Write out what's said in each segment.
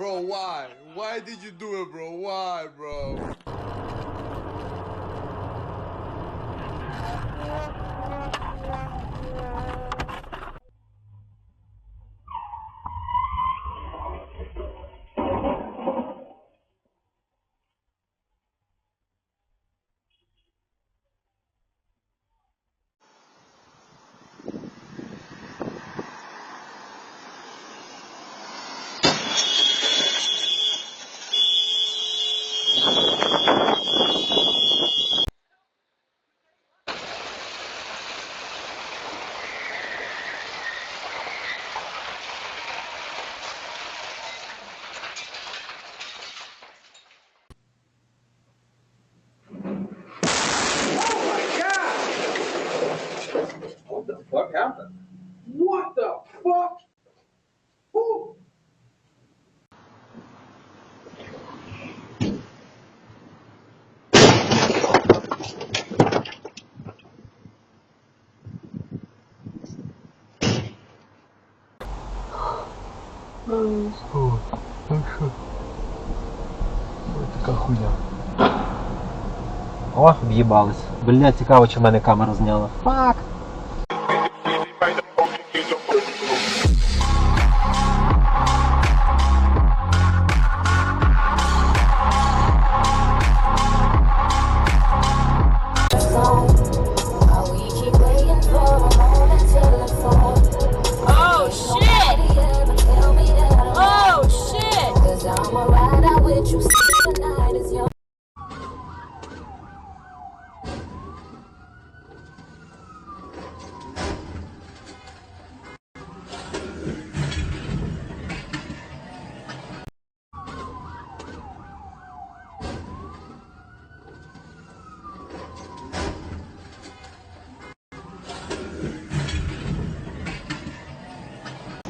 bro, why? Why did you do it, bro? Why, bro? What the fuck happened? What the fuck? Who? О, хорошо. Ось така хуйня. О, в'їбались. Бля, цікаво, чи в мене камера зняла. Фак! Oh shit! Oh shit!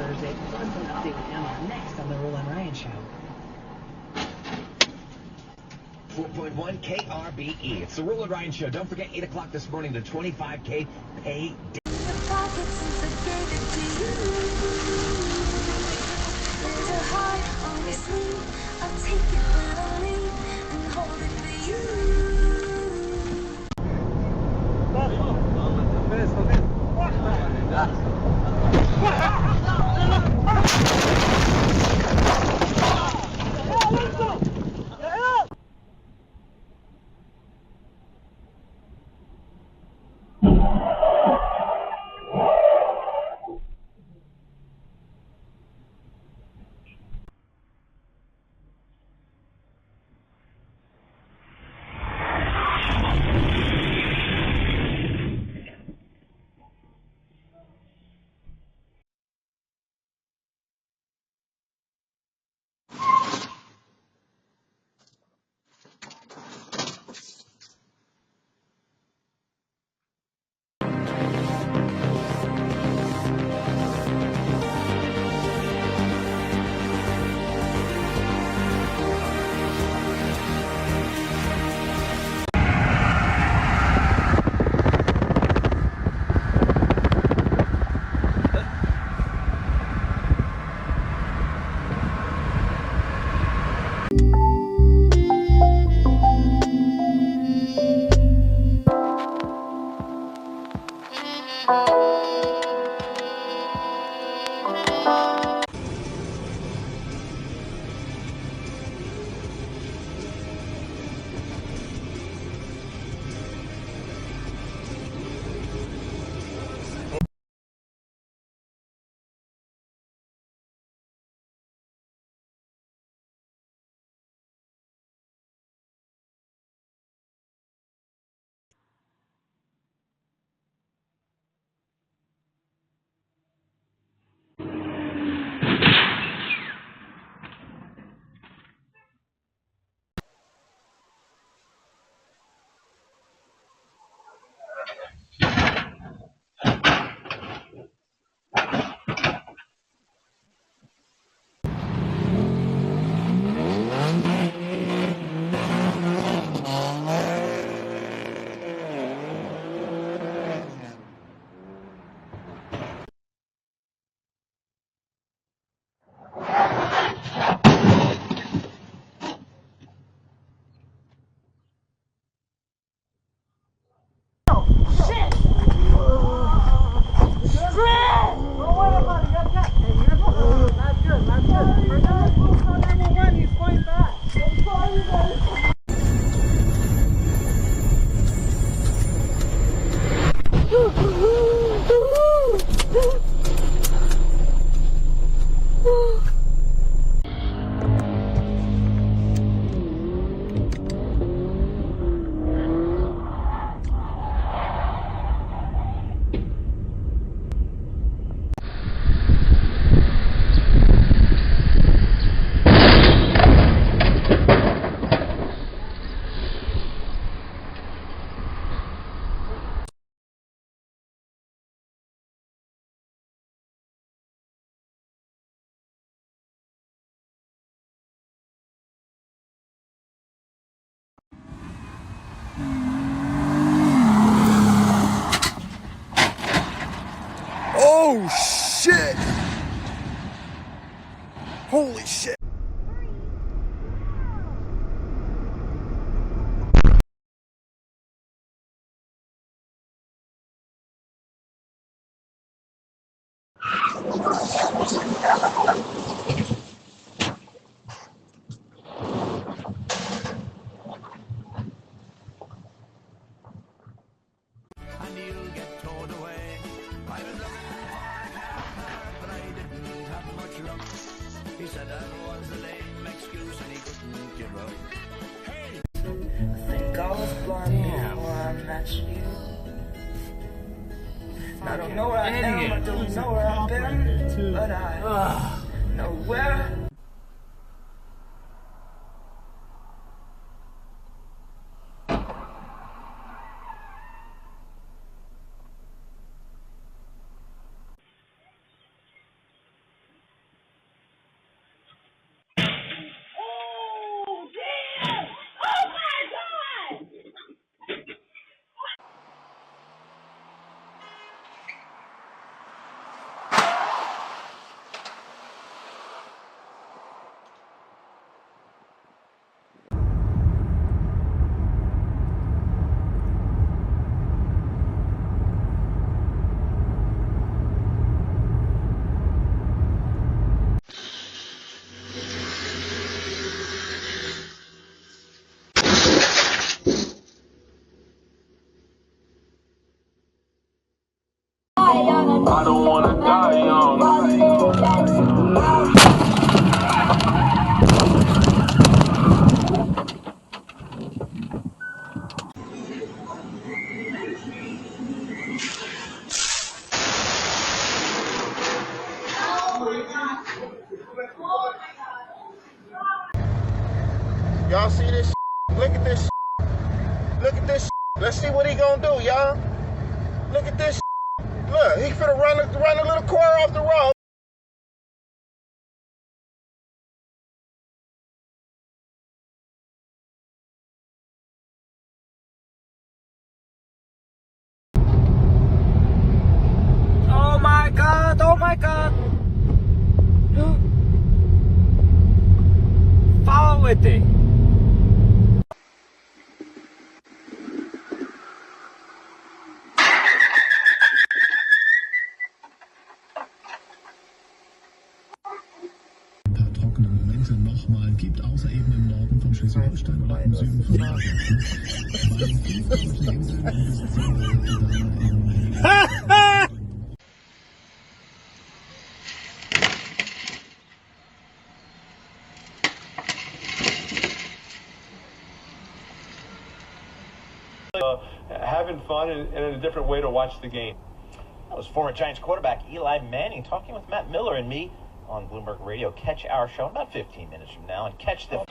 Thursday. Next on the Roll and Ryan Show. 4.1 KRBE. It's the Roll and Ryan Show. Don't forget, 8 o'clock this morning, the 25K pay. Holy shit. And you'll get towed away. I was looking for her, but I didn't have much luck. He said that was a lame excuse and he couldn't give up. Hey! I think I was blind before I met you. I don't know where I am, I don't know where I've been, but I know where. I don't wanna die young. Y'all see this shit? Look at this shit. Look at this shit. Let's see what he gonna do, y'all. Look at this shit. Look, he finna run a little car off the road. Oh my god, oh my god. Follow with it. Ein paar trockene Momente nochmal gibt, außer eben im Norden von Schleswig-Holstein oder im Süden von Niedersachsen. Bei den 5 deutschen Inseln und bis 10 da in having fun and a different way to watch the game. That was former Giants quarterback Eli Manning talking with Matt Miller and me on Bloomberg Radio. Catch our show in about 15 minutes from now and catch the...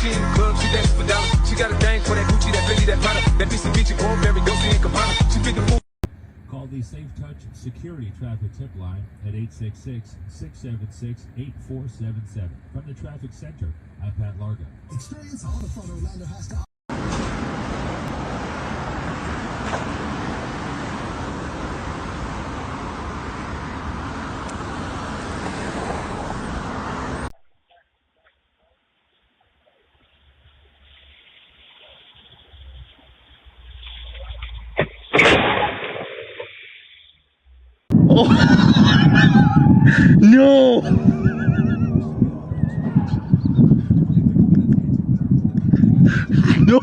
She in the club, she dancing for dollars. She got a thing for that Gucci, that Fendi, that Prada, that Mitsubishi, Burberry, Dolce and Gabbana. She fit the food. Call the Safe Touch Security Traffic Tip Line at 866-676-8477. From the Traffic Center, I'm Pat Larga. Experience all the fun Orlando has to offer. No! No!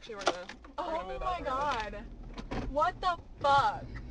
actually, we're gonna Oh move my out. god. What the fuck?